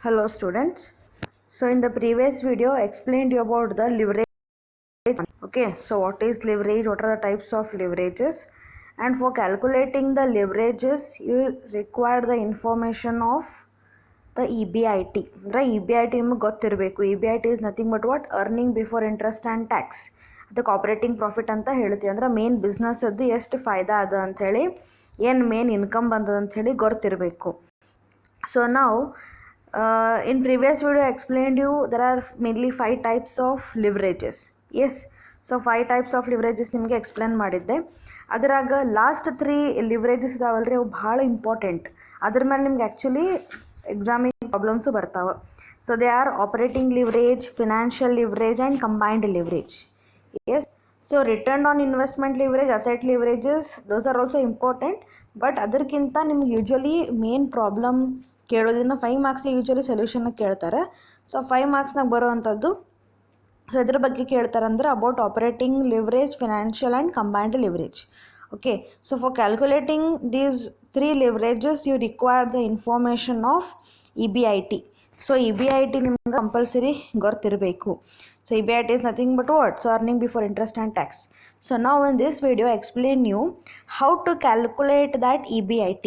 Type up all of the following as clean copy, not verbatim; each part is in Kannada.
Hello students. So in the previous video I explained you about the leverage. Okay, so what is leverage, what are the types of leverages, and for calculating the leverages you require the information of the EBIT. Right, EBIT ನಿಮಗೆ ಗೊತ್ತಿರಬೇಕು. EBIT is nothing but what? Earning before interest and tax. ಅದಕ್ಕೆ ಆಪರೇಟಿಂಗ್ ಪ್ರಾಫಿಟ್ ಅಂತ ಹೇಳ್ತೀವಿ. ಅಂದ್ರೆ ಮೇನ್ ಬಿಸ್ನೆಸ್ ಅದು ಎಷ್ಟು ಫಾಯ್ದಾ ಅದ ಅಂಥೇಳಿ, ಏನು ಮೇನ್ ಇನ್ಕಮ್ ಬಂದದ ಅಂಥೇಳಿ ಗೊತ್ತಿರಬೇಕು. ಸೊ ನಾವು in previous video I explained you there are mainly 5 types of leverages. Yes, so 5 types of leverages ನಿಮಗೆ ಎಕ್ಸ್ಪ್ಲೇನ್ ಮಾಡಿದ್ದೆ. ಅದರಾಗ ಲಾಸ್ಟ್ 3 ಲಿವ್ರೇಜಸ್ ಇದಾವಲ್ರಿ, ಅವು ಭಾಳ ಇಂಪಾರ್ಟೆಂಟ್. ಅದ್ರ ಮೇಲೆ ನಿಮ್ಗೆ ಆ್ಯಕ್ಚುಲಿ ಎಕ್ಸಾಮಿಗೆ ಪ್ರಾಬ್ಲಮ್ಸು ಬರ್ತಾವೆ. So they are operating leverage, financial leverage and combined leverage. Yes, so return on investment leverage, asset leverages, those are also important. But ಅದಕ್ಕಿಂತ ನಿಮ್ಗೆ ಯೂಶ್ವಲಿ ಮೇನ್ ಪ್ರಾಬ್ಲಮ್ ಕೇಳೋದನ್ನ 5 ಮಾರ್ಕ್ಸಿಗೆ ಯೂಶ್ವಲಿ ಸೊಲ್ಯೂಷನ್ನ ಕೇಳ್ತಾರೆ. ಸೊ 5 ಮಾರ್ಕ್ಸ್ನಾಗ ಬರೋವಂಥದ್ದು, ಸೊ ಇದ್ರ ಬಗ್ಗೆ ಕೇಳ್ತಾರೆ ಅಂದ್ರೆ about operating leverage, financial and combined leverage. Okay, so for calculating these 3 leverages you require the information of EBIT. So EBIT ನಿಮ್ಗೆ ಕಂಪಲ್ಸರಿ ಗೊತ್ತಿರಬೇಕು. So EBIT is nothing but what? So earning before interest and tax. So now in this video I explain you how to calculate that EBIT.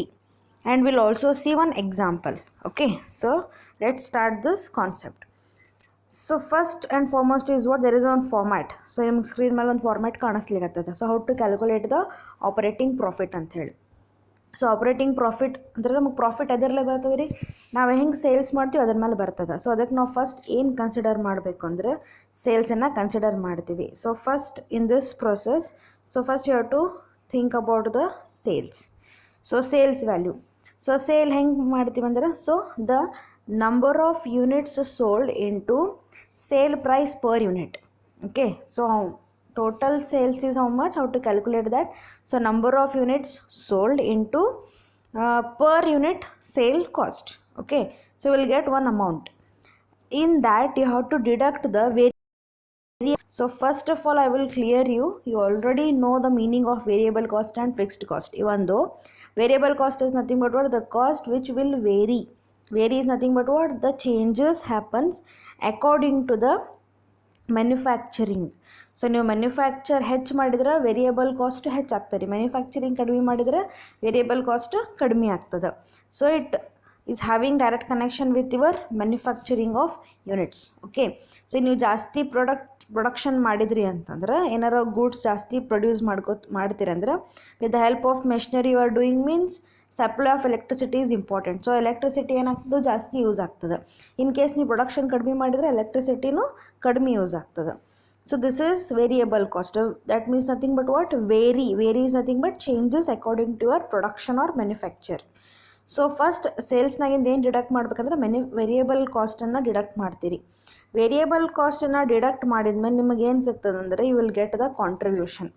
And we'll also see one example. Okay, so let's start this concept. So first and foremost is what? There is one format. So ನಿಮ್ಗೆ ಸ್ಕ್ರೀನ್ ಮೇಲೆ ಒಂದು ಫಾರ್ಮ್ಯಾಟ್ ಕಾಣಿಸ್ಲಿಕ್ಕತ್ತದ. So how to calculate the operating profit ಅಂತ ಹೇಳಿ. ಸೊ ಆಪರೇಟಿಂಗ್ ಪ್ರಾಫಿಟ್ ಅಂದರೆ ನಮಗೆ ಪ್ರಾಫಿಟ್ ಅದರಲ್ಲೇ ಬರ್ತದೆ ರೀ, ನಾವು ಹೆಂಗೆ ಸೇಲ್ಸ್ ಮಾಡ್ತೀವಿ ಅದ್ರ ಮೇಲೆ ಬರ್ತದೆ. ಸೊ ಅದಕ್ಕೆ ನಾವು ಫಸ್ಟ್ ಏನು ಕನ್ಸಿಡರ್ ಮಾಡಬೇಕು ಅಂದರೆ ಸೇಲ್ಸನ್ನು ಕನ್ಸಿಡರ್ ಮಾಡ್ತೀವಿ. So first in this process, so first you have to think about the sales. So sales value, so sale ಹೆಂಗೆ ಮಾಡ್ತೀವಿ ಅಂದ್ರೆ, so the number of units sold into sale price per unit. Okay, so total sales is how much, how to calculate that. So number of units sold into per unit sale cost. Okay, so we'll get one amount. In that you have to deduct the variable. So first of all I will clear you already know the meaning of variable cost and fixed cost. Even though variable cost is nothing but what? The cost which will vary is nothing but what? The changes happens according to the manufacturing. So ನೀವು ಮ್ಯಾನುಫ್ಯಾಕ್ಚರ್ ಹೆಚ್ಚು ಮಾಡಿದ್ರೆ ವೇರಿಯಬಲ್ ಕಾಸ್ಟ್ ಹೆಚ್ಚಾಗ್ತದೆ, ಮ್ಯಾನುಫ್ಯಾಕ್ಚರಿಂಗ್ ಕಡಿಮೆ ಮಾಡಿದರೆ ವೇರಿಯಬಲ್ ಕಾಸ್ಟ್ ಕಡಿಮೆ ಆಗ್ತದೆ. So it is having direct connection with your manufacturing of units. Okay, so ನೀವು ಜಾಸ್ತಿ ಪ್ರೊಡಕ್ಷನ್ ಮಾಡಿದ್ರಿ ಅಂತಂದ್ರೆ, ಏನಾರ ಗೂಡ್ಸ್ ಜಾಸ್ತಿ ಪ್ರೊಡ್ಯೂಸ್ ಮಾಡ್ತೀರಂದ್ರೆ with the help of machinery you are doing means supply of electricity is important. So electricity ಏನಾಗ್ತದೆ, ಜಾಸ್ತಿ ಯೂಸ್ ಆಗ್ತದೆ. ಇನ್ ಕೇಸ್ ನೀವು ಪ್ರೊಡಕ್ಷನ್ ಕಡಿಮೆ ಮಾಡಿದರೆ ಎಲೆಕ್ಟ್ರಿಸಿಟಿನೂ ಕಡಿಮೆ ಯೂಸ್ ಆಗ್ತದೆ. So this is variable cost. That means nothing but what? Vary is nothing but changes according to your production or manufacture. So first ಸೇಲ್ಸ್ನಾಗಿಂದ ಏನು ಡಿಡಕ್ಟ್ ಮಾಡ್ಬೇಕಂದ್ರೆ ವೇರಿಯಬಲ್ ಕಾಸ್ಟನ್ನು ಡಿಡಕ್ಟ್ ಮಾಡ್ತೀರಿ. ವೇರಿಯಬಲ್ ಕಾಸ್ಟನ್ನು ಡಿಡಕ್ಟ್ ಮಾಡಿದ್ಮೇಲೆ ನಿಮಗೆ ಏನು ಸಿಗ್ತದೆ ಅಂದರೆ you will get the contribution.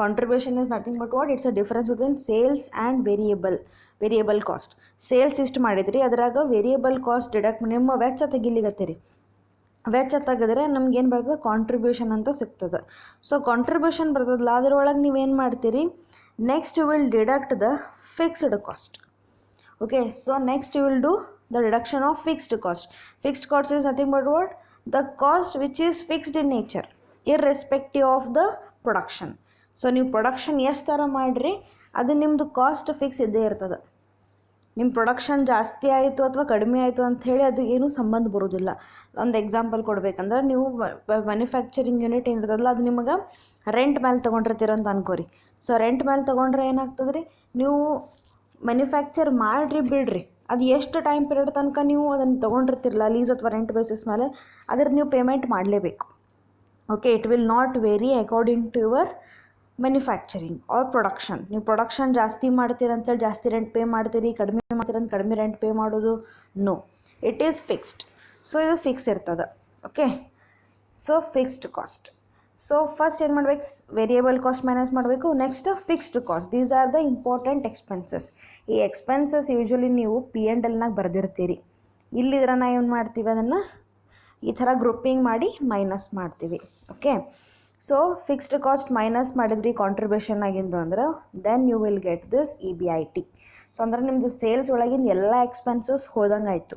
Contribution is nothing but what? It's a difference between sales and variable cost. Sales ಇಷ್ಟು ಮಾಡಿದ್ರಿ, ಅದರಾಗ ವೇರಿಯಬಲ್ ಕಾಸ್ಟ್ ಡಿಡಕ್ಟ್ ನಿಮ್ಮ ವೆಚ್ಚ ತೆಗಿಲಿಗತ್ತೀರಿ. ವೆಚ್ಚ ತೆಗೆದ್ರೆ ನಮ್ಗೇನು ಬರ್ತದೆ? ಕಾಂಟ್ರಿಬ್ಯೂಷನ್ ಅಂತ ಸಿಗ್ತದೆ. ಸೊ ಕಾಂಟ್ರಿಬ್ಯೂಷನ್ ಬರ್ತದಲ್ಲ, ಅದರೊಳಗೆ ನೀವೇನು ಮಾಡ್ತೀರಿ? Next you will deduct the fixed cost. Okay, so next you will do the deduction of fixed cost. Fixed cost is nothing but what? The cost which is fixed in nature irrespective of the production. So ನೀವು ಪ್ರೊಡಕ್ಷನ್ ಎಷ್ಟು ಥರ ಮಾಡಿರಿ ಅದು ನಿಮ್ಮದು ಕಾಸ್ಟ್ ಫಿಕ್ಸ್ ಇದ್ದೇ ಇರ್ತದೆ. ನಿಮ್ಮ ಪ್ರೊಡಕ್ಷನ್ ಜಾಸ್ತಿ ಆಯಿತು ಅಥವಾ ಕಡಿಮೆ ಆಯಿತು ಅಂಥೇಳಿ ಅದು ಏನೂ ಸಂಬಂಧ ಬರೋದಿಲ್ಲ. ಒಂದು ಎಕ್ಸಾಂಪಲ್ ಕೊಡಬೇಕಂದ್ರೆ, ನೀವು ಮ್ಯಾನುಫ್ಯಾಕ್ಚರಿಂಗ್ ಯೂನಿಟ್ ಏನಿರ್ತದಲ್ಲ ಅದು ನಿಮಗೆ ರೆಂಟ್ ಮೇಲೆ ತೊಗೊಂಡಿರ್ತೀರ ಅಂತ ಅನ್ಕೋರಿ. ಸೊ ರೆಂಟ್ ಮೇಲೆ ತೊಗೊಂಡ್ರೆ ಏನಾಗ್ತದೆ ರೀ, ನೀವು ಮ್ಯಾನುಫ್ಯಾಕ್ಚರ್ ಮಾಡಿರಿ ಬಿಡ್ರಿ, ಅದು ಎಷ್ಟು ಟೈಮ್ ಪೀರಿಯಡ್ ತನಕ ನೀವು ಅದನ್ನು ತೊಗೊಂಡಿರ್ತಿರಲ್ಲ ಲೀಸ್ ಅಥವಾ ರೆಂಟ್ ಬೇಸಿಸ್ ಮೇಲೆ, ಅದ್ರದ್ದು ನೀವು ಪೇಮೆಂಟ್ ಮಾಡಲೇಬೇಕು. Okay, it will not vary according to your manufacturing or production. ನೀವು ಪ್ರೊಡಕ್ಷನ್ ಜಾಸ್ತಿ ಮಾಡ್ತೀರಂತೇಳಿ ಜಾಸ್ತಿ ರೆಂಟ್ ಪೇ ಮಾಡ್ತೀರಿ, ಕಡಿಮೆ ಮಾಡ್ತೀರಂತ ಕಡಿಮೆ ರೆಂಟ್ ಪೇ ಮಾಡೋದು no, it is fixed. So ಇದು ಫಿಕ್ಸ್ ಇರ್ತದೆ. Okay, so fixed cost. So first ಏನು ಮಾಡ್ಬೇಕು? ವೇರಿಯಬಲ್ ಕಾಸ್ಟ್ ಮೈನಸ್ ಮಾಡಬೇಕು. Next fixed cost. These are the important expenses. ಈ ಎಕ್ಸ್ಪೆನ್ಸಸ್ ಯೂಶ್ವಲಿ ನೀವು P&Lನಾಗ ಬರೆದಿರ್ತೀರಿ. ಇಲ್ಲಿದ್ರೆ ನಾವು ಏನು ಮಾಡ್ತೀವಿ, ಅದನ್ನು ಈ ಥರ ಗ್ರೂಪಿಂಗ್ ಮಾಡಿ ಮೈನಸ್ ಮಾಡ್ತೀವಿ. Okay, so fixed cost minus ಮಾಡಿದ್ರಿ ಕಾಂಟ್ರಿಬ್ಯೂಷನ್ ಆಗಿಂದು ಅಂದ್ರೆ then you will get this EBIT. So ಅಂದ್ರೆ ನಿಮ್ಮದು ಸೇಲ್ಸ್ ಒಳಗಿಂದ ಎಲ್ಲ ಎಕ್ಸ್ಪೆನ್ಸಸ್ ಹೋದಂಗೆ ಆಯಿತು.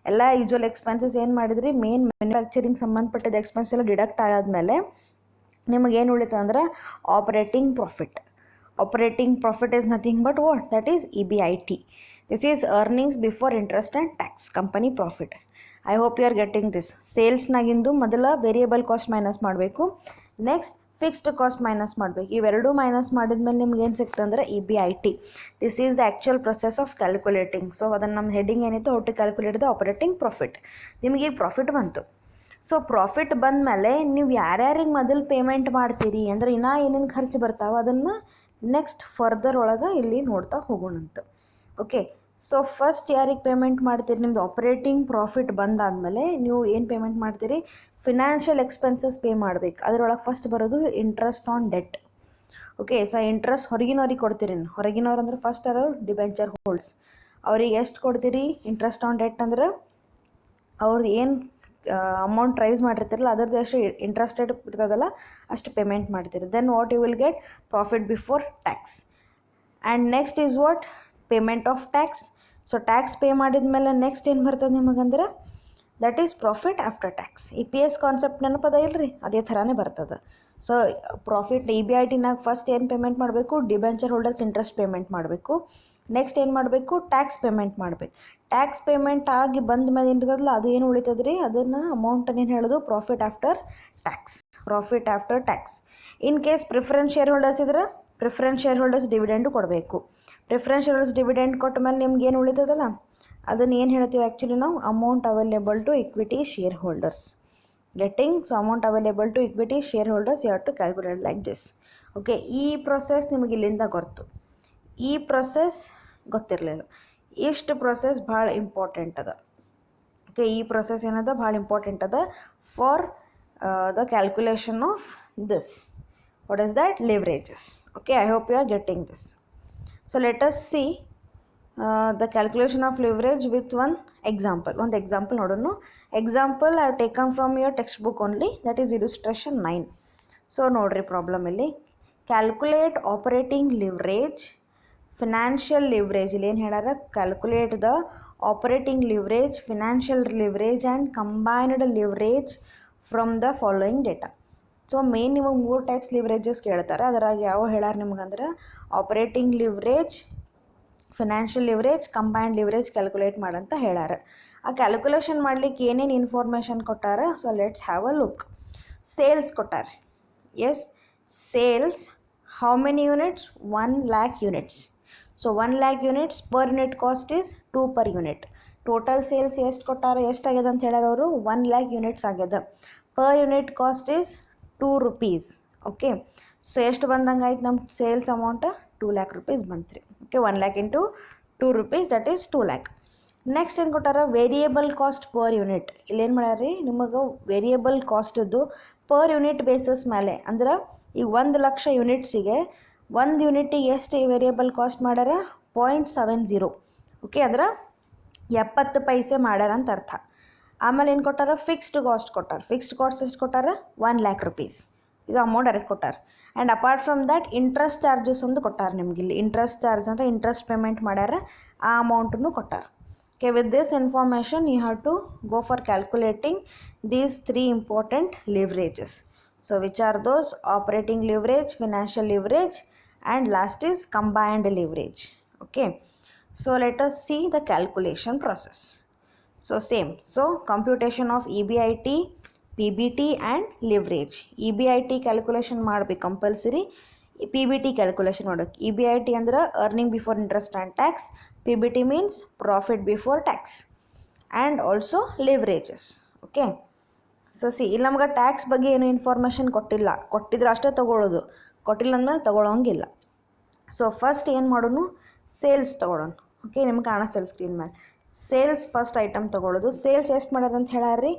ಎಲ್ಲ ಯೂಜುವಲ್ ಎಕ್ಸ್ಪೆನ್ಸಸ್ ಏನು ಮಾಡಿದ್ರಿ ಮೇನ್ ಮ್ಯಾನುಫ್ಯಾಕ್ಚರಿಂಗ್ ಸಂಬಂಧಪಟ್ಟಿದ್ದ ಎಕ್ಸ್ಪೆನ್ಸ್ ಎಲ್ಲ ಡಿಡಕ್ಟ್ ಆದಮೇಲೆ ನಿಮಗೇನು ಉಳಿತು ಅಂದ್ರೆ operating profit. Operating profit is nothing but what? That is EBIT. This is earnings before interest and tax, company profit. I hope you are getting this. ಸೇಲ್ಸ್ನಾಗಿಂದು ಮೊದಲ ವೇರಿಯಬಲ್ ಕಾಸ್ಟ್ ಮೈನಸ್ ಮಾಡಬೇಕು, ನೆಕ್ಸ್ಟ್ ಫಿಕ್ಸ್ಡ್ ಕಾಸ್ಟ್ ಮೈನಸ್ ಮಾಡಬೇಕು. ಇವೆರಡೂ ಮೈನಸ್ ಮಾಡಿದ್ಮೇಲೆ ನಿಮ್ಗೆ ಏನು ಸಿಕ್ತಂದ್ರೆ EBIT. This is the actual process of calculating. So ಅದನ್ನು ನಮ್ಮ ಹೆಡ್ಡಿಂಗ್ ಏನಿತ್ತು, how to calculate the operating profit. ನಿಮಗೆ ಈಗ ಪ್ರಾಫಿಟ್ ಬಂತು. ಸೊ ಪ್ರಾಫಿಟ್ ಬಂದಮೇಲೆ ನೀವು ಯಾರ್ಯಾರಿಗೆ ಮೊದಲು ಪೇಮೆಂಟ್ ಮಾಡ್ತೀರಿ ಅಂದರೆ ಇನ್ನೂ ಏನೇನು ಖರ್ಚು ಬರ್ತಾವೆ ಅದನ್ನು ನೆಕ್ಸ್ಟ್ ಫರ್ದರ್ ಒಳಗೆ ಇಲ್ಲಿ ನೋಡ್ತಾ ಹೋಗೋಣಂತ. ಓಕೆ, ಸೊ ಫಸ್ಟ್ ಯಾರಿಗೆ ಪೇಮೆಂಟ್ ಮಾಡ್ತೀರಿ? ನಿಮ್ಮದು ಆಪರೇಟಿಂಗ್ ಪ್ರಾಫಿಟ್ ಬಂದಾದಮೇಲೆ ನೀವು ಏನು ಪೇಮೆಂಟ್ ಮಾಡ್ತೀರಿ? ಫಿನಾನ್ಷಿಯಲ್ ಎಕ್ಸ್ಪೆನ್ಸಸ್ ಪೇ ಮಾಡಬೇಕು. ಅದರೊಳಗೆ ಫಸ್ಟ್ ಬರೋದು interest on debt. Okay, so interest ಹೊರಗಿನವ್ರಿಗೆ ಕೊಡ್ತೀರಿ. ಹೊರಗಿನವ್ರು ಅಂದ್ರೆ ಫಸ್ಟ್ ಅವರು ಡಿಬೆಂಚರ್ ಹೋಲ್ಡ್ಸ್, ಅವ್ರಿಗೆ ಎಷ್ಟು ಕೊಡ್ತೀರಿ ಇಂಟ್ರೆಸ್ಟ್ ಆನ್ ಡೆಟ್ ಅಂದ್ರೆ ಅವ್ರದ್ದು ಏನು ಅಮೌಂಟ್ ರೈಸ್ ಮಾಡಿರ್ತಿರಲ್ಲ ಅದರದ್ದು ಎಷ್ಟು ಇಂಟ್ರೆಸ್ಟ್ ರೇಟ್ ಇರ್ತದಲ್ಲ ಅಷ್ಟು ಪೇಮೆಂಟ್ ಮಾಡ್ತೀರಿ. Then what you will get? Profit before tax. And next is what? Payment of tax. So tax pay ಮಾಡಿದ ಮೇಲೆ ನೆಕ್ಸ್ಟ್ ಏನು ಬರ್ತದೆ ನಿಮಗಂದ್ರೆ that is profit after tax. EPS concept ನೆನಪದ ಇಲ್ಲರಿ, ಅದೇ ಥರನೇ ಬರ್ತದೆ. ಸೊ ಪ್ರಾಫಿಟ್ EBITನಾಗ ಫಸ್ಟ್ ಏನು ಪೇಮೆಂಟ್ ಮಾಡಬೇಕು? ಡಿಬೆಂಚರ್ ಹೋಲ್ಡರ್ಸ್ ಇಂಟ್ರೆಸ್ಟ್ ಪೇಮೆಂಟ್ ಮಾಡಬೇಕು. ನೆಕ್ಸ್ಟ್ ಏನು ಮಾಡಬೇಕು? ಟ್ಯಾಕ್ಸ್ ಪೇಮೆಂಟ್ ಮಾಡಬೇಕು. ಟ್ಯಾಕ್ಸ್ ಪೇಮೆಂಟ್ ಆಗಿ ಬಂದ ಮೇಲೆ ಏನಿರ್ತದಲ್ಲ ಅದು ಏನು ಉಳಿತದೆ ರೀ, ಅದನ್ನು ಅಮೌಂಟನ್ನು ಏನು ಹೇಳೋದು? Profit after tax. Profit after tax. In case preference share holders ಇದ್ರೆ ಪ್ರಿಫರೆನ್ಸ್ ಶೇರ್ ಹೋಲ್ಡರ್ಸ್ ಡಿವಿಡೆಂಡು ಕೊಡಬೇಕು. ಪ್ರಿಫರೆನ್ಸ್ ಶೇರ್ ಹೋಲ್ಡರ್ಸ್ ಡಿವಿಡೆಂಡ್ ಕೊಟ್ಟ ಮೇಲೆ ನಿಮ್ಗೆ ಏನು ಉಳಿತದಲ್ಲ ಅದನ್ನು ಏನು ಹೇಳ್ತೀವಿ ಆ್ಯಕ್ಚುಲಿ ನಾವು? Amount available to equity shareholders. Getting? So amount available to equity shareholders you have to calculate like this. Okay, ಈ ಪ್ರೊಸೆಸ್ ನಿಮಗೆ ಇಲ್ಲಿಂದ ಗೊತ್ತು. ಈ ಪ್ರೊಸೆಸ್ ಗೊತ್ತಿರಲಿಲ್ಲ. ಇಷ್ಟು ಪ್ರೊಸೆಸ್ ಭಾಳ ಇಂಪಾರ್ಟೆಂಟ್ ಅದ. ಓಕೆ, ಈ ಪ್ರೊಸೆಸ್ ಏನದ ಭಾಳ ಇಂಪಾರ್ಟೆಂಟ್ ಅದ for the calculation of this. What is that? Leverages. Okay, I hope you are getting this. So let us see the calculation of leverage with one example. ಒಂದು ಎಕ್ಸಾಂಪಲ್ ನೋಡೋಣ. Example I have taken from your textbook only, that is illustration 9. So ನೋಡಿರಿ ಪ್ರಾಬ್ಲಮ್ ಇಲ್ಲಿ. Calculate operating leverage, financial leverage. ಇಲ್ಲಿ ಏನು ಹೇಳ್ಯಾರ? Calculate the operating leverage, financial leverage and combined leverage from the following data. So main ನಿಮಗೆ 3 ಟೈಪ್ಸ್ ಲಿವರೇಜಸ್ ಕೇಳ್ತಾರೆ. ಅದರಾಗ ಯಾವ ಹೇಳ್ಯಾರ ನಿಮ್ಗಂದ್ರೆ operating leverage, financial leverage, combined leverage calculate ಮಾಡಂತ ಹೇಳ್ಯಾರ. ಆ ಕ್ಯಾಲ್ಕುಲೇಷನ್ ಮಾಡ್ಲಿಕ್ಕೆ ಏನೇನು ಇನ್ಫಾರ್ಮೇಷನ್ ಕೊಟ್ಟಾರ? So let's have a look. Sales ಕೊಟ್ಟಾರೆ. Yes, sales how many units? 1 lakh units. So 1 lakh units per unit cost is 2 per unit. Total sales ಎಷ್ಟು ಕೊಟ್ಟಾರೆ? ಎಷ್ಟಾಗ್ಯದ ಅಂತ ಹೇಳ್ಯಾರ ಅವರು? 1 lakh ಯೂನಿಟ್ಸ್ ಆಗ್ಯದ. Per unit cost is 2 rupees. Okay, so ಎಷ್ಟು ಬಂದಂಗೆ ಆಯ್ತು ನಮ್ಮ ಸೇಲ್ಸ್ ಅಮೌಂಟ್? 2 lakh rupees ಬಂತ್ರಿ. Okay, 1 lakh into 2 rupees that is 2 lakh. Next ಏನು ಕೊಟ್ಟಾರ? Variable cost per unit. ಇಲ್ಲೇನು ಮಾಡ್ಯಾರ ರೀ ನಿಮಗೆ? ವೇರಿಯೇಬಲ್ ಕಾಸ್ಟದ್ದು ಪರ್ ಯೂನಿಟ್ ಬೇಸಸ್ ಮೇಲೆ ಅಂದ್ರೆ ಈಗ 1 ಲಕ್ಷ ಯೂನಿಟ್ಸಿಗೆ 1 ಯೂನಿಟಿಗೆ ಎಷ್ಟು ವೇರಿಯೇಬಲ್ ಕಾಸ್ಟ್ ಮಾಡ್ಯಾರ? 0.70. ಓಕೆ, ಅಂದ್ರೆ 70 ಪೈಸೆ ಮಾಡ್ಯಾರ ಅಂತ ಅರ್ಥ. ಆಮೇಲೆ ಏನು ಕೊಟ್ಟಾರ? ಫಿಕ್ಸ್ಡ್ ಕಾಸ್ಟ್ ಕೊಟ್ಟಾರ. ಫಿಕ್ಸ್ಡ್ ಕಾಸ್ಟ್ ಎಷ್ಟು ಕೊಟ್ಟಾರ? 1 lakh rupees. ಇದು ಅಮೌಂಟ್ ಡೈರೆಕ್ಟ್ ಕೊಟ್ಟಾರ. And apart from that interest charges ಒಂದು ಕೊಟ್ಟಾರ ನಿಮ್ಗೆ. ಇಲ್ಲಿ ಇಂಟ್ರೆಸ್ಟ್ ಚಾರ್ಜ್ ಅಂದರೆ ಇಂಟ್ರೆಸ್ಟ್ ಪೇಮೆಂಟ್ ಮಾಡ್ಯಾರ, ಆ ಅಮೌಂಟನ್ನು ಕೊಟ್ಟಾರ. Okay, with this information you have to go for calculating these 3 important leverages. So which are those? Operating leverage, financial leverage, and last is combined leverage. Okay, so let us see the calculation process. So same, so computation of EBIT, PBT and leverage. EBIT calculation ಮಾಡಬೇಕು compulsory. PBT calculation ಮಾಡಬೇಕು. EBIT ಅಂದ್ರೆ earning before interest and tax. PBT means profit before tax. And also leverages. Okay, so ಇಲ್ಲಿ ನಮ್ಗೆ ಟ್ಯಾಕ್ಸ್ ಬಗ್ಗೆ ಏನು ಇನ್ಫಾರ್ಮೇಷನ್ ಕೊಟ್ಟಿಲ್ಲ. ಕೊಟ್ಟಿದ್ರೆ ಅಷ್ಟೇ ತೊಗೊಳ್ಳೋದು, ಕೊಟ್ಟಿಲ್ಲ ಅಂದಮೇಲೆ ತೊಗೊಳೋಂಗಿಲ್ಲ. ಸೊ ಫಸ್ಟ್ ಏನು ಮಾಡೋಣ? ಸೇಲ್ಸ್ ತೊಗೊಳೋಣ. ಓಕೆ, ನಿಮ್ಗೆ ಕಾಣಿಸ್ತಲ್ಲ ಸ್ಕ್ರೀನ್ ಮೇಲೆ. ಸೇಲ್ಸ್ ಫಸ್ಟ್ ಐಟಮ್ ತೊಗೊಳ್ಳೋದು. ಸೇಲ್ಸ್ ಎಷ್ಟು ಮಾಡ್ಯಾರ ಅಂತ ಹೇಳ್ಯಾರ್ರಿ?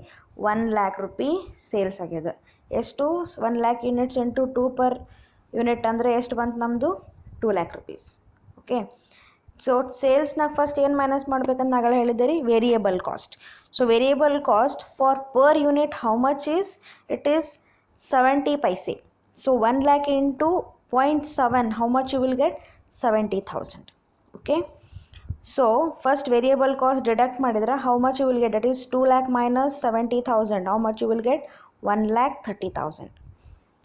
1 lakh ರೂಪಿ ಸೇಲ್ಸ್ ಆಗ್ಯದ. ಎಷ್ಟು? 1 lakh units into 2 per unit ಅಂದರೆ ಎಷ್ಟು ಬಂತು ನಮ್ಮದು? 2 lakh rupees. ಓಕೆ, ಸೊ ಸೇಲ್ಸ್ನಾಗ ಫಸ್ಟ್ ಏನು ಮೈನಸ್ ಮಾಡ್ಬೇಕಂತ ನಾಗಲೇ ಹೇಳಿದ್ದೆ ರೀ? Variable cost. So variable cost for per unit how much is? It is 70 paise. So 1 lakh into 0.7 how much you will get? 70,000. Okay, So first variable cost deduct ಮಾಡಿದ್ರೆ how much you will get, that is 2 lakh minus 70,000, how much you will get, 1,30,000.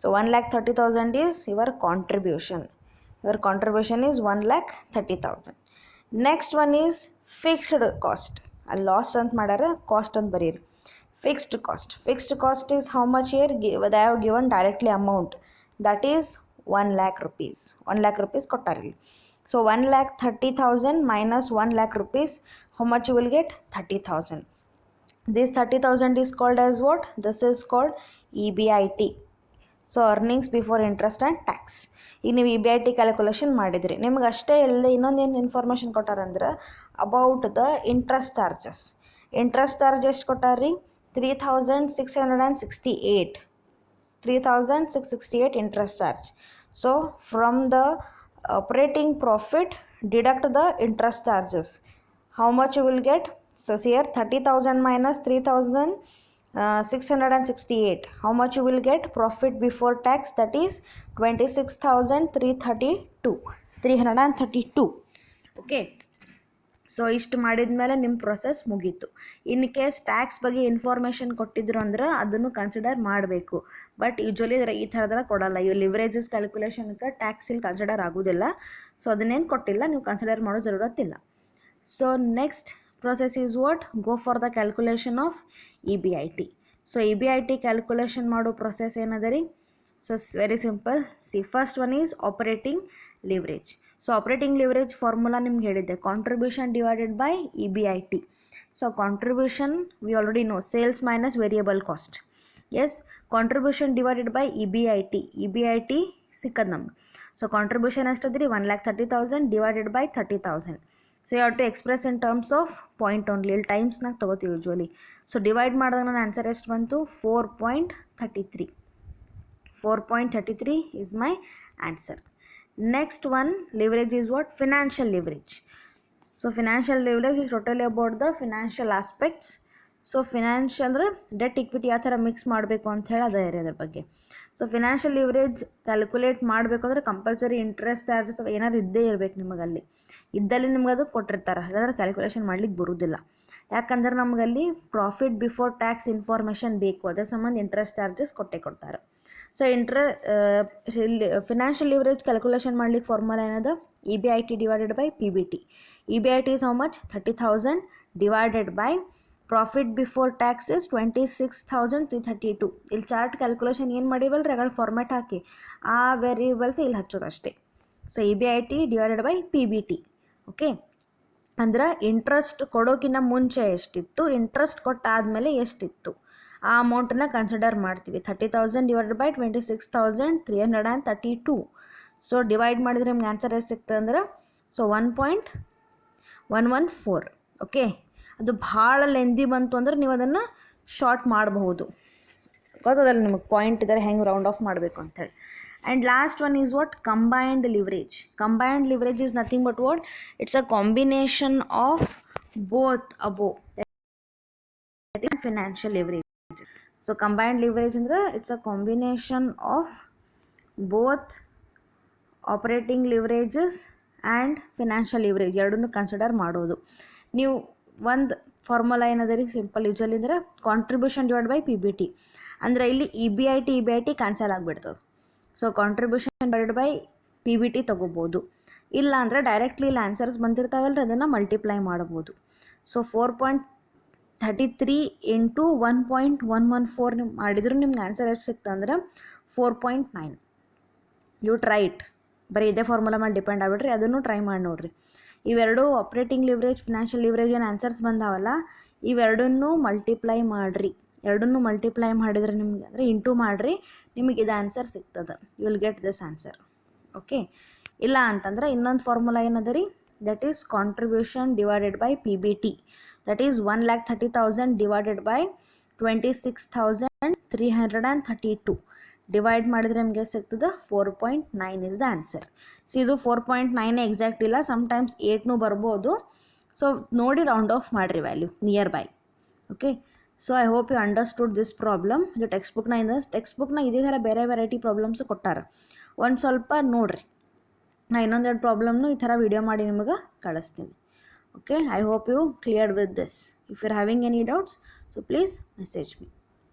So 1,30,000 is your contribution. Your contribution is 1,30,000. Next one is fixed cost. ಅಲ್ಲಿ ಲಾಸ್ಟ್ ಅಂತ ಮಾಡ್ಯಾರ, ಕಾಸ್ಟ್ ಅಂತ ಬರೀರಿ. Fixed cost. Fixed cost is how much here they have given directly amount, that is 1 lakh rupees. 1 lakh rupees ಕೊಟ್ಟಾರಿಲ್ಲಿ. So 1,30,000 minus 1 lakh rupees, how much you will get, 30,000. This 30,000 is called as what? This is called EBIT. So earnings before interest and tax. ಈಗ ನೀವು E B I T calculation ಮಾಡಿದ್ರಿ, ನಿಮ್ಗೆ ಅಷ್ಟೇ ಇಲ್ಲದೆ ಇನ್ನೊಂದೇನು ಇನ್ಫಾರ್ಮೇಷನ್ ಕೊಟ್ಟಾರಂದ್ರೆ about the interest charges. Interest charge ಎಷ್ಟು ಕೊಟ್ಟಾರ್ರಿ, 3,668. 3,668 interest charge. So from the operating profit deduct the interest charges. How much you will get? So here 30,000 minus 3,668. How much you will get? Profit before tax, that is 26,332. Okay. So ಇಷ್ಟು ಮಾಡಿದ್ಮೇಲೆ ನಿಮ್ಮ ಪ್ರೊಸೆಸ್ ಮುಗೀತು. ಇನ್ ಕೇಸ್ ಟ್ಯಾಕ್ಸ್ ಬಗ್ಗೆ ಇನ್ಫಾರ್ಮೇಷನ್ ಕೊಟ್ಟಿದ್ರು ಅಂದ್ರೆ ಅದನ್ನು ಕನ್ಸಿಡರ್ ಮಾಡಬೇಕು. ಬಟ್ ಯೂಶ್ವಲಿ ಈ ಥರದೆಲ್ಲ ಕೊಡಲ್ಲ. ಇವು ಲಿವ್ರೇಜಸ್ ಕ್ಯಾಲ್ಕುಲೇಷನ್ಗೆ ಟ್ಯಾಕ್ಸ್ ಇಲ್ಲಿ ಕನ್ಸಿಡರ್ ಆಗೋದಿಲ್ಲ. ಸೊ ಅದನ್ನೇನು ಕೊಟ್ಟಿಲ್ಲ, ನೀವು ಕನ್ಸಿಡರ್ ಮಾಡೋ ಜರೂರತ್ತಿಲ್ಲ. So next process is what? Go for the calculation of E B I T. So E B I T calculation ಮಾಡೋ ಪ್ರೊಸೆಸ್ ಏನದ ರೀ? So very simple. See first one is operating leverage. So operating leverage formula ನಿಮ್ಗೆ ಹೇಳಿದ್ದೆ, contribution divided by E B I T. So contribution we already know, sales minus variable cost. Yes, contribution divided by E B I T. E B I T ಸಿಕ್ಕದು ನಮ್ಗೆ. ಸೊ ಕಾಂಟ್ರಿಬ್ಯೂಷನ್ ಎಷ್ಟದ್ರಿ? 1,30,000 divided by 30,000. So you have to express in terms of point only. ಇಲ್ಲಿ ಟೈಮ್ಸ್ನಾಗ ತೊಗೋತೀವಿ ಯೂಶ್ವಲಿ. ಸೊ ಡಿವೈಡ್ ಮಾಡಿದಾಗ ನನ್ನ ಆನ್ಸರ್ ಎಷ್ಟು ಬಂತು? 4.33. 4.33 is my answer. Next one, leverage is what? Financial leverage. So financial leverage is totally about the financial aspects. So financial ಅಂದರೆ ಡೆಟ್ ಇಕ್ವಿಟಿ ಯಾವ ಥರ ಮಿಕ್ಸ್ ಮಾಡಬೇಕು ಅಂತ ಹೇಳಿ ಅದೇ ಅದ್ರ ಬಗ್ಗೆ. ಸೊ ಫಿನಾನ್ಷಿಯಲ್ ಲಿವರೇಜ್ ಕ್ಯಾಲ್ಕುಲೇಟ್ ಮಾಡಬೇಕು ಅಂದರೆ ಕಂಪಲ್ಸರಿ ಇಂಟ್ರೆಸ್ಟ್ ಚಾರ್ಜಸ್ ಏನಾದ್ರು ಇದ್ದೇ ಇರಬೇಕು ನಿಮಗಲ್ಲಿ. ಇದ್ದಲ್ಲಿ ನಿಮ್ಗೆ ಅದು ಕೊಟ್ಟಿರ್ತಾರೆ, ಇಲ್ಲಾಂದ್ರೆ ಕ್ಯಾಲ್ಕುಲೇಷನ್ ಮಾಡ್ಲಿಕ್ಕೆ ಬರೋದಿಲ್ಲ. ಯಾಕಂದ್ರೆ ನಮಗಲ್ಲಿ ಪ್ರಾಫಿಟ್ ಬಿಫೋರ್ ಟ್ಯಾಕ್ಸ್ ಇನ್ಫಾರ್ಮೇಷನ್ ಬೇಕು, ಅದ್ರ ಸಂಬಂಧ ಇಂಟ್ರೆಸ್ಟ್ ಚಾರ್ಜಸ್ ಕೊಟ್ಟೆ ಕೊಡ್ತಾರೆ. ಸೊ ಫಿನಾನ್ಷಿಯಲ್ ಲಿವರೇಜ್ ಕ್ಯಾಲ್ಕುಲೇಷನ್ ಮಾಡ್ಲಿಕ್ಕೆ ಫಾರ್ಮುಲಾ ಏನದ? E B I T divided by P B T. E B I T is how much? 30,000 divided by profit before tax is 26,332. ಇಲ್ಲಿ ಚಾರ್ಟ್ ಕ್ಯಾಲ್ಕುಲೇಷನ್ ಏನು ಮಾಡಿವಲ್ರಿ, ಅಗಳ ಫಾರ್ಮ್ಯಾಟ್ ಹಾಕಿ ಆ ವೇರಿಯೇಬಲ್ಸ್ ಇಲ್ಲಿ ಹಚ್ಚೋದು ಅಷ್ಟೇ. So E B I T divided by P B T. Okay, ಅಂದ್ರೆ ಇಂಟ್ರೆಸ್ಟ್ ಕೊಡೋಕ್ಕಿಂತ ಮುಂಚೆ ಎಷ್ಟಿತ್ತು, ಇಂಟ್ರೆಸ್ಟ್ ಕೊಟ್ಟಾದಮೇಲೆ ಎಷ್ಟಿತ್ತು, ಆ ಅಮೌಂಟನ್ನ ಕನ್ಸಿಡರ್ ಮಾಡ್ತೀವಿ. 30,000 ಡಿವೈಡೆಡ್ ಬೈ 26,332. ಸೊ ಡಿವೈಡ್ ಮಾಡಿದರೆ ನಿಮ್ಗೆ ಆನ್ಸರ್ ಎಷ್ಟು ಸಿಗ್ತದೆ ಅಂದ್ರೆ, ಸೊ 1.114. ಓಕೆ, ಅದು ಭಾಳ ಲೆಂದಿ ಬಂತು ಅಂದ್ರೆ ನೀವು ಅದನ್ನು ಶಾರ್ಟ್ ಮಾಡಬಹುದು. ಗೊತ್ತದಲ್ಲ ನಿಮಗೆ ಪಾಯಿಂಟ್ ಇದ್ದಾರೆ ಹೆಂಗೆ ರೌಂಡ್ ಆಫ್ ಮಾಡಬೇಕು ಅಂಥೇಳಿ. And last one is what? Combined leverage. Combined leverage is nothing but what? It's a combination of both above financial leverage. So combined leverage ಅಂದ್ರೆ it's a combination of both operating leverages and financial leverage ಎರಡನ್ನೂ ಕನ್ಸಿಡರ್ ಮಾಡೋದು. ನೀವು ಒಂದು ಫಾರ್ಮುಲಾ ಏನದ ರೀ? ಸಿಂಪಲ್ ಯೂಶ್ವಲಿ ಅಂದ್ರೆ contribution divide by P B T. ಅಂದರೆ ಇಲ್ಲಿ E B I T cancel ಆಗಿಬಿಡ್ತದೆ. So contribution divide by P B T ತೊಗೋಬೋದು. ಇಲ್ಲ ಅಂದರೆ ಡೈರೆಕ್ಟ್ಲಿ ಇಲ್ಲಿ ಆನ್ಸರ್ಸ್ ಬಂದಿರ್ತಾವಲ್ರಿ, ಅದನ್ನು ಮಲ್ಟಿಪ್ಲೈ ಮಾಡ್ಬೋದು. ಸೊ 4.33 ಇಂಟು 1.114 ನೀವು ಮಾಡಿದ್ರು ನಿಮ್ಗೆ ಆನ್ಸರ್ ಎಷ್ಟು ಸಿಕ್ತದೆ ಅಂದ್ರೆ 4.9. You try it. ಬರೀ ಇದೇ ಫಾರ್ಮುಲಾ ಮೇಲೆ ಡಿಪೆಂಡ್ ಆಗ್ಬಿಡ್ರಿ, ಅದನ್ನು ಟ್ರೈ ಮಾಡಿ ನೋಡಿರಿ. ಇವೆರಡು ಆಪ್ರೇಟಿಂಗ್ ಲಿವರೇಜ್, ಫಿನಾನ್ಷಿಯಲ್ ಲಿವರೇಜ್ ಏನು ಆನ್ಸರ್ಸ್ ಬಂದಾವಲ್ಲ, ಇವೆರಡನ್ನೂ ಮಲ್ಟಿಪ್ಲೈ ಮಾಡಿರಿ. ಎರಡನ್ನೂ ಮಲ್ಟಿಪ್ಲೈ ಮಾಡಿದರೆ ನಿಮ್ಗೆ ಅಂದರೆ ಇಂಟು ಮಾಡಿರಿ, ನಿಮಗೆ ಇದು ಆನ್ಸರ್ ಸಿಗ್ತದೆ. You will get this answer. Okay, ಇಲ್ಲ ಅಂತಂದ್ರೆ ಇನ್ನೊಂದು ಫಾರ್ಮುಲಾ ಏನದ ರೀ? That is contribution divided by P B T. That is 1,30,000 divided by 26,332. Divide ಮಾಡಿದರೆ ನಿಮಗೆ ಸಿಗ್ತದೆ 4.9 ಇಸ್ ದ ಆನ್ಸರ್. ಸೊ ಇದು 4.9 ಎಕ್ಸಾಕ್ಟ್ ಇಲ್ಲ, ಸಮ್ಟೈಮ್ಸ್ 8ನೂ ಬರ್ಬೋದು. ಸೊ ನೋಡಿ ರೌಂಡ್ ಆಫ್ ಮಾಡಿರಿ value nearby. Okay, so I hope you understood this problem. ಇದು ಟೆಕ್ಸ್ಟ್ ಬುಕ್ನಾಗ ಇದೇ ಥರ ಬೇರೆ ವೆರೈಟಿ ಪ್ರಾಬ್ಲಮ್ಸು ಕೊಟ್ಟಾರ. ಒಂದು ಸ್ವಲ್ಪ ನೋಡಿರಿ. ನಾ ಇನ್ನೊಂದೆರಡು ಪ್ರಾಬ್ಲಮ್ನು ಈ ಥರ ವಿಡಿಯೋ ಮಾಡಿ ನಿಮಗೆ ಕಳಿಸ್ತೀನಿ. Okay, I hope you cleared with this. If you're having any doubts, so please message me.